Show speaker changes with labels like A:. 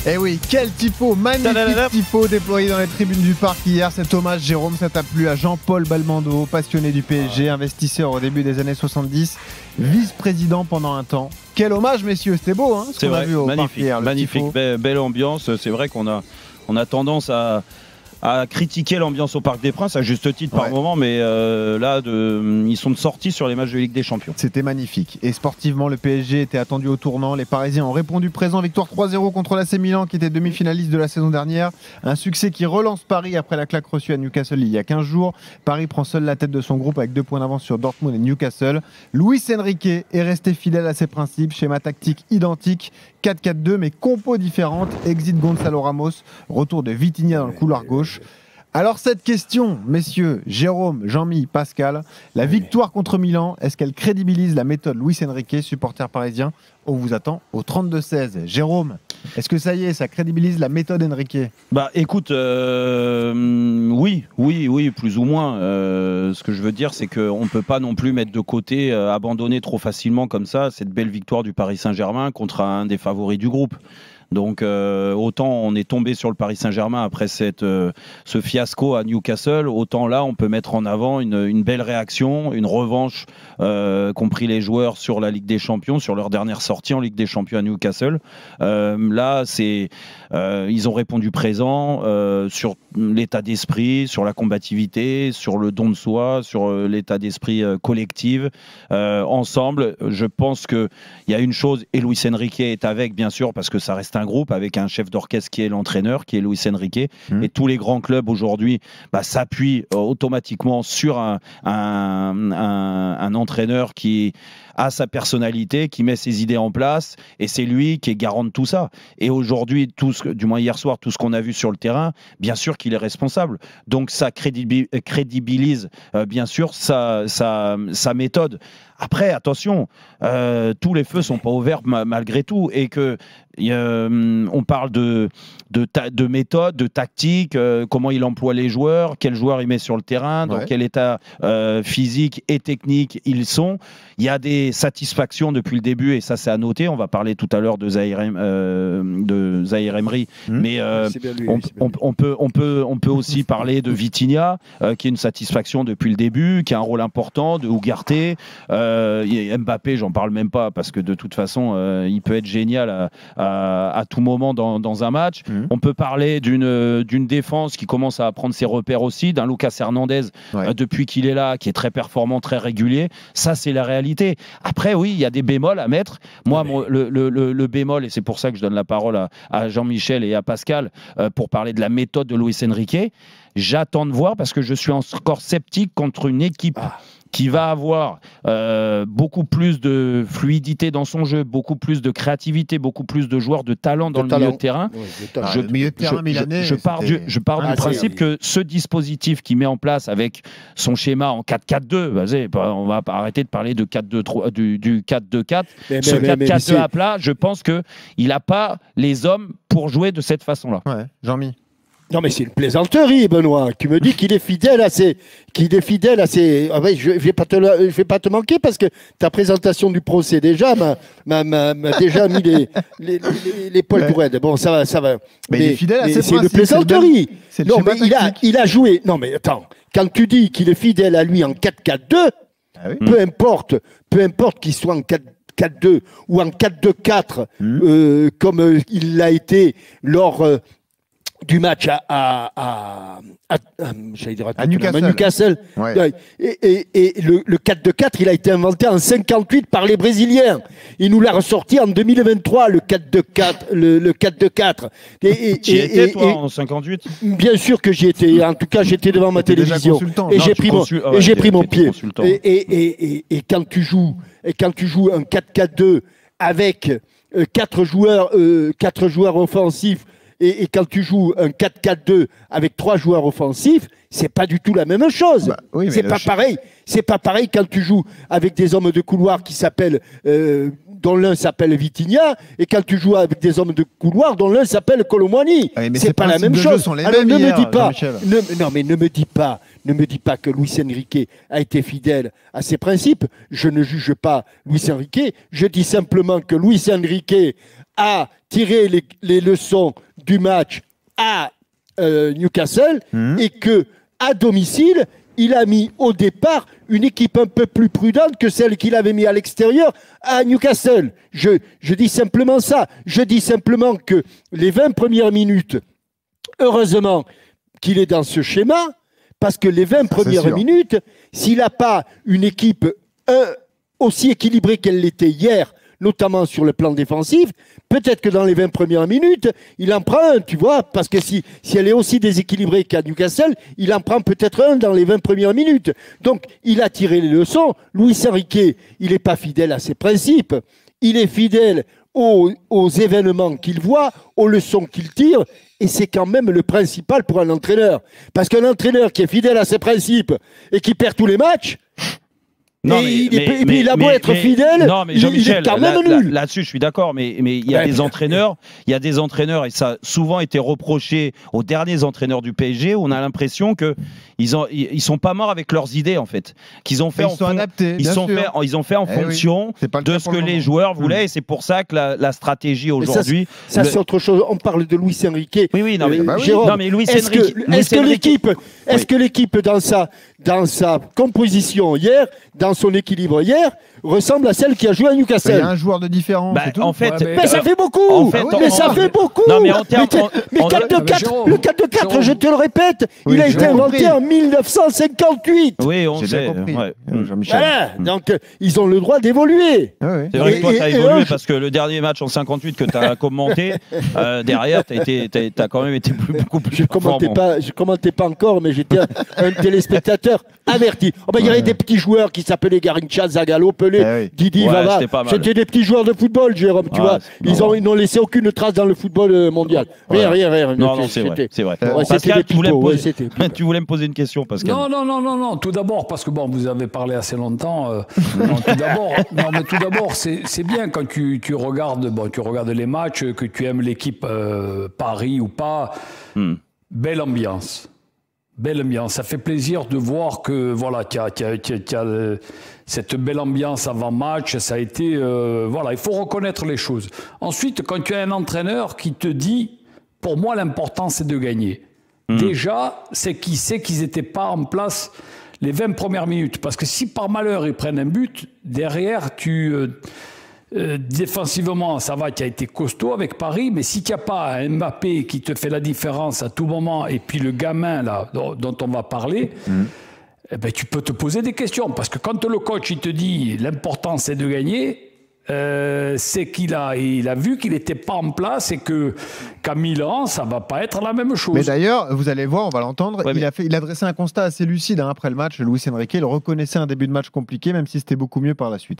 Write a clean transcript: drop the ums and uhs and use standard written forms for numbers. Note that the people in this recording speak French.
A: Eh oui, quel tifo, magnifique tifo déployé dans les tribunes du parc hier. Cet hommage, Jérôme, ça t'a plu à Jean-Paul Belmondo, passionné du PSG, investisseur au début des années 70, vice-président pendant un temps. Quel hommage, messieurs, c'était beau, hein, ce qu'on a vu au parc hier.
B: Magnifique, belle ambiance. C'est vrai qu'on a tendance à critiquer l'ambiance au Parc des Princes à juste titre par moment, mais là ils sont sortis sur les matchs de Ligue des Champions.
A: C'était magnifique et sportivement le PSG était attendu au tournant. Les Parisiens ont répondu présent, victoire 3-0 contre l'AC Milan qui était demi-finaliste de la saison dernière, un succès qui relance Paris après la claque reçue à Newcastle il y a 15 jours. Paris prend seul la tête de son groupe avec 2 points d'avance sur Dortmund et Newcastle. Luis Enrique est resté fidèle à ses principes, schéma tactique identique, 4-4-2 mais compo différente. Exit Gonzalo Ramos, retour de Vitinha dans le couloir gauche. Alors cette question, messieurs, Jérôme, Jean-Mi, Pascal, la victoire contre Milan, est-ce qu'elle crédibilise la méthode Luis Enrique, supporter parisien? On vous attend au 32-16. Jérôme, est-ce que ça y est, ça crédibilise la méthode Enrique?
B: Bah écoute, oui, plus ou moins. Ce que je veux dire, c'est qu'on ne peut pas non plus mettre de côté, abandonner trop facilement comme ça cette belle victoire du Paris Saint-Germain contre un des favoris du groupe. Donc autant on est tombé sur le Paris Saint-Germain après ce fiasco à Newcastle, autant là on peut mettre en avant une belle réaction, une revanche qu'ont pris les joueurs sur la Ligue des Champions, sur leur dernière sortie en Ligue des Champions à Newcastle. Là ils ont répondu présent sur l'état d'esprit, sur la combativité, sur le don de soi, sur l'état d'esprit collectif. Ensemble, je pense qu'il y a une chose, et Luis Enrique est avec bien sûr parce que ça reste un groupe avec un chef d'orchestre qui est l'entraîneur, qui est Luis Enrique, et tous les grands clubs aujourd'hui s'appuient automatiquement sur un entraîneur qui a sa personnalité, qui met ses idées en place, et c'est lui qui est garant de tout ça. Et aujourd'hui, du moins hier soir, tout ce qu'on a vu sur le terrain, bien sûr qu'il est responsable. Donc ça crédibilise bien sûr sa méthode. Après, attention, tous les feux sont pas ouverts malgré tout, et que on parle de méthode, de tactique, comment il emploie les joueurs, quels joueurs il met sur le terrain, dans quel état physique et technique ils sont. Il y a des satisfactions depuis le début, et ça c'est à noter. On va parler tout à l'heure de Zahir Emery, mais on peut aussi parler de Vitinha, qui est une satisfaction depuis le début, qui a un rôle important, de Ugarte. Mbappé, j'en parle même pas parce que de toute façon il peut être génial à tout moment dans un match. On peut parler d'une défense qui commence à prendre ses repères aussi, d'un Lucas Hernandez depuis qu'il est là, qui est très performant, très régulier. Ça c'est la réalité. Après oui, il y a des bémols à mettre. Moi le bémol, et c'est pour ça que je donne la parole à Jean-Michel et à Pascal pour parler de la méthode de Luis Enrique, j'attends de voir parce que je suis encore sceptique contre une équipe qui va avoir beaucoup plus de fluidité dans son jeu, beaucoup plus de créativité, beaucoup plus de joueurs de talent dans le milieu de terrain. Je pars du principe que ce dispositif qu'il met en place avec son schéma en 4-4-2, on va pas arrêter de parler de 4-2-3, du 4-2-4, ce 4-4-2 à plat, je pense qu'il n'a pas les hommes pour jouer de cette façon-là.
A: Jean-Mi.
C: Non mais c'est une plaisanterie, Benoît. Tu me dis qu'il est fidèle à ses... Ah ouais, je vais pas te manquer parce que ta présentation du procès déjà m'a déjà mis les poils pour raide. Bon, ça va.
A: Mais il est fidèle à ses principes.
C: C'est une plaisanterie. Non mais il a joué. Non mais attends, quand tu dis qu'il est fidèle à lui en 4-4-2, peu importe qu'il soit en 4-4-2 ou en 4-2-4, comme il l'a été lors du match à Newcastle. Et le 4-2-4, il a été inventé en 58 par les Brésiliens. Il nous l'a ressorti en 2023, le 4-2-4. Le 4-2-4.
B: Tu y étais, toi, en 58 ?
C: Bien sûr que j'y étais. En tout cas, j'étais devant ma télévision. Et j'ai pris mon pied. Et quand tu joues un 4-4-2 avec 4 joueurs offensifs, et quand tu joues un 4-4-2 avec 3 joueurs offensifs, c'est pas du tout la même chose. C'est pas pareil. C'est pas pareil quand tu joues avec des hommes de couloir qui s'appellent, dont l'un s'appelle Vitinha, et quand tu joues avec des hommes de couloir dont l'un s'appelle Kolo Muani. C'est pas la même chose. Alors ne me dis pas. Ne me dis pas que Luis Enrique a été fidèle à ses principes. Je ne juge pas Luis Enrique. Je dis simplement que Luis Enrique a tiré les leçons du match à Newcastle et que à domicile, il a mis au départ une équipe un peu plus prudente que celle qu'il avait mis à l'extérieur à Newcastle. Je dis simplement ça. Je dis simplement que les 20 premières minutes, heureusement qu'il est dans ce schéma, parce que les 20 premières minutes, s'il n'a pas une équipe aussi équilibrée qu'elle l'était hier, notamment sur le plan défensif, peut-être que dans les 20 premières minutes, il en prend un, tu vois, parce que si elle est aussi déséquilibrée qu'à Newcastle, il en prend peut-être un dans les 20 premières minutes. Donc, il a tiré les leçons. Luis Enrique, il n'est pas fidèle à ses principes. Il est fidèle aux événements qu'il voit, aux leçons qu'il tire, et c'est quand même le principal pour un entraîneur. Parce qu'un entraîneur qui est fidèle à ses principes et qui perd tous les matchs,
B: non,
C: il a beau être fidèle,
B: non, mais Jean-Michel,
C: il est quand même nul.
B: Là-dessus, je suis d'accord, mais il y a des entraîneurs, et ça a souvent été reproché aux derniers entraîneurs du PSG, où on a l'impression que ils sont pas morts avec leurs idées, en fait. Qu'ils ont fait ils ont fait en fonction de ce que les joueurs voulaient, et c'est pour ça que la stratégie aujourd'hui.
C: Ça, c'est autre chose. On parle de Luis Enrique.
B: Oui, non, mais
C: Jérôme,
B: non, mais Luis Enrique.
C: Est-ce que l'équipe dans sa composition hier, dans son équilibre hier, ressemble à celle qui a joué à Newcastle?
A: Il y a un joueur de différence.
B: En fait,
C: mais ça fait beaucoup. Ça fait beaucoup.
B: Non, mais en termes,
C: le 4-4, je te le répète, il a été inventé en 1958.
B: Oui, on sait.
C: Voilà, donc ils ont le droit d'évoluer.
B: C'est vrai que toi, tu as évolué parce que le dernier match en 58 que tu as commenté, derrière, tu as quand même été beaucoup plus performant.
C: Je commentais pas encore, mais j'étais un téléspectateur averti. Il y avait des petits joueurs qui s'appelaient Garincha, Zagallo, Pelé, Didi, Vava. C'était des petits joueurs de football, Jérôme, tu vois. Ils n'ont laissé aucune trace dans le football mondial. Rien.
B: Non, c'est vrai. Pascal, tu voulais me poser une question, Pascal.
D: Non. Tout d'abord, parce que vous avez parlé assez longtemps. Tout d'abord, c'est bien quand tu regardes les matchs, que tu aimes l'équipe Paris ou pas. Belle ambiance. Ça fait plaisir de voir que qu'il y a cette belle ambiance avant match. Ça a été il faut reconnaître les choses. Ensuite, quand tu as un entraîneur qui te dit, pour moi l'important c'est de gagner. Déjà, c'est qu'il sait qu'ils n'étaient pas en place les 20 premières minutes, parce que si par malheur ils prennent un but, derrière défensivement, ça va, tu as été costaud avec Paris, mais si tu n'as pas un Mbappé qui te fait la différence à tout moment, et puis le gamin là dont on va parler, tu peux te poser des questions. Parce que quand le coach il te dit l'important c'est de gagner, c'est qu'il a vu qu'il n'était pas en place et qu'à Milan, ça ne va pas être la même chose.
A: Mais d'ailleurs, vous allez voir, on va l'entendre, il a dressé un constat assez lucide après le match. Luis Enrique, il reconnaissait un début de match compliqué, même si c'était beaucoup mieux par la suite.